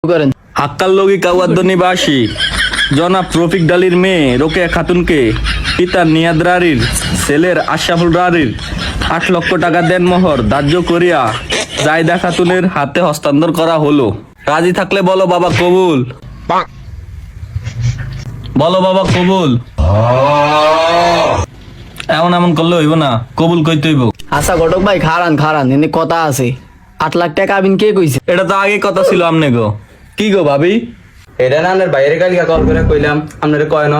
করেন। হাক্কালগি কাওয়াদ্দ নিবাসী জনাব রফিক ডালির মেয়ে রোকেয়া খাতুনকে পিতা নিয়াদ রারির ছেলের আশরাফুল রারির 8 লক্ষ টাকা দেনমোহর ধার্য করিয়া জায়দা খাতুনের হাতে হস্তান্তর করা হলো। রাজি থাকলে বলো বাবা কবুল। বলো বাবা কবুল। এমন এমন করলে হইব না, কবুল কইতে হইব। আচ্ছা ঘটক ভাই খারান এনে কথা আছে। 8 লাখ টাকা আবিন কে কইছে? এটা তো আগে কথা ছিল আমনে গো। কি গো ভাবি? এটা না আপনার বাইরে কালকে কল করে কইলাম আপনারে কয় না।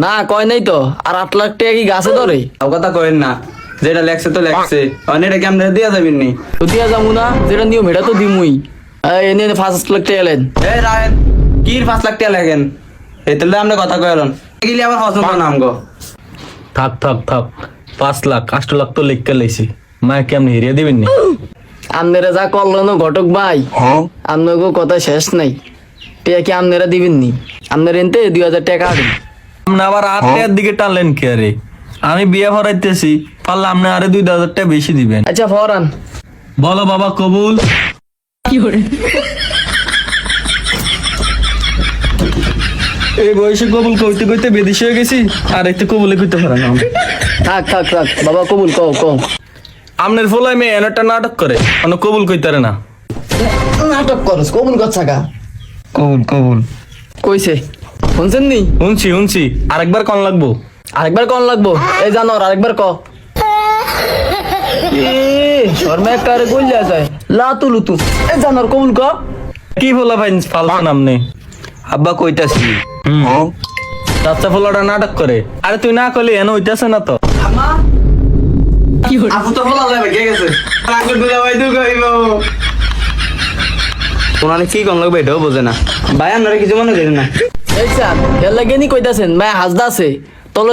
না কয় নাই তো। আর 8 লাখ টাকা কি গাছে ধরে? তাও কথা কইেন না, যেটা লেখছে তো লেখছে, এটা কি আপনারা দিয়া যাবেন নি? তো দিয়া যাবো না, যেটা নিয়ম এটা তো দিমুই। এনে 5 লাখ টাকা এলেন। এই রায়ন কি 5 লাখ টাকা লেখেন? এতলে আমরা কথা কইলাম এগুলি আবার হসম নাম গো। থাক 5 লাখ 8 লাখ তো লিখকে লাইছি, মায়া কি আপনি হিরিয়ে দিবেন নি? আপনারা যা করলেন ঘটক ভাই, আপনাকে কথা শেষ নাই। টাকা কি আপনারা দিবেন নি? আপনার এনতে 2000 টাকা আবেন। আপনি আবার আটের দিকে টানলেন কে আরে? আমি বিয়ে ভরাইতেছি, পারলে আপনি আরে 2000 টাকা বেশি দিবেন। আচ্ছা ফরান। বলো বাবা কবুল। এই বয়সে কবুল কইতে কইতে বেদিস হয়ে গেছি, আর একটু কবুলে কইতে পারে না। থাক বাবা কবুল কও। আপনার ফলাই মেয়ে একটা নাটক করে, কোনো কবুল কইতারে না। নাটক করস, কবুল করছা কা? কবুল কইছে শুনছেন নি? শুনছি আরেকবার কোন লাগবো? আরেকবার কোন লাগবো? এই জানোর আরেকবার ক। শর্মা কারে কইলা যায় লাতুলুতু। এই জানোর কবুল ক। কি বলা ভাই ফালতু নামনে? আব্বা কইতাছি চাচা ফলাটা নাটক করে। আরে তুই না কইলি এনে হইতাছে না তো। আপু তো বলা যাবে কে গেছে আঙ্গুল গুলা ভাই তো কইব তোমার কি কোন লাগবে এটাও বোঝে না ভাই। আপনারা কিছু মনে করেন না। এই স্যার এর লাগে নি কইতাছেন মায়া হাসদা আছে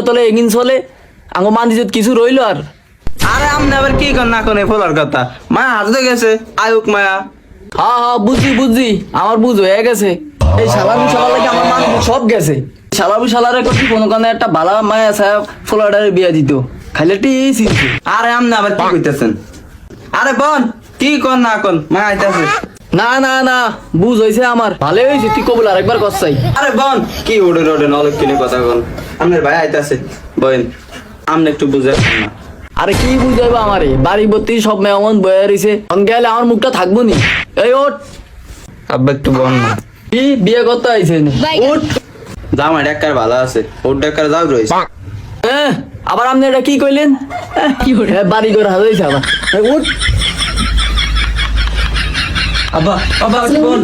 তলে এগিন চলে আঙ্গো মানদিজত কিছু রইলো আর। আরে আপনি আবার কি কর না কোন ফলার কথা, মায়া হাসতে গেছে আয়ুক মায়া। হ্যাঁ বুঝছি আমার বুঝ হয়ে গেছে। এই শালার লাগে আমার মান সব গেছে। শালারে করছি কোনো কারণে একটা বালা মায়া সাহেব ফোলাডারে বিয়া দিত খাইলে টি চিনছে। আরে আপনি আবার কি কইতেছেন? আরে বোন কি কোন না কোন মায়া আইতাছে। না বুঝ হয়েছে আমার ভালোই হয়েছে। তুই কবুল আরেকবার কসাই। আরে বোন কি ওডে নলেক কিনে কথা কোন আপনার ভাই আইতাছে। বোন আপনি একটু বুঝেন না। আরে কি বুঝাইবো আমারে? বাড়ি ভর্তি সব মেহমান বয়ে রইছে, অন গেলে আমার মুখটা থাকবো নি। এই ওঠ। আব্বা একটু বল না। কি বিয়ে করতে আইছেন? উঠ। জামা ডাক্তার ভালো আছে, ওর ডাক্তার যাও রইছে। আবার আপনি এটা কি কইলেন? বাড়ি করে হাজাইছে আবার। উঠ। আব্বা একটু বল।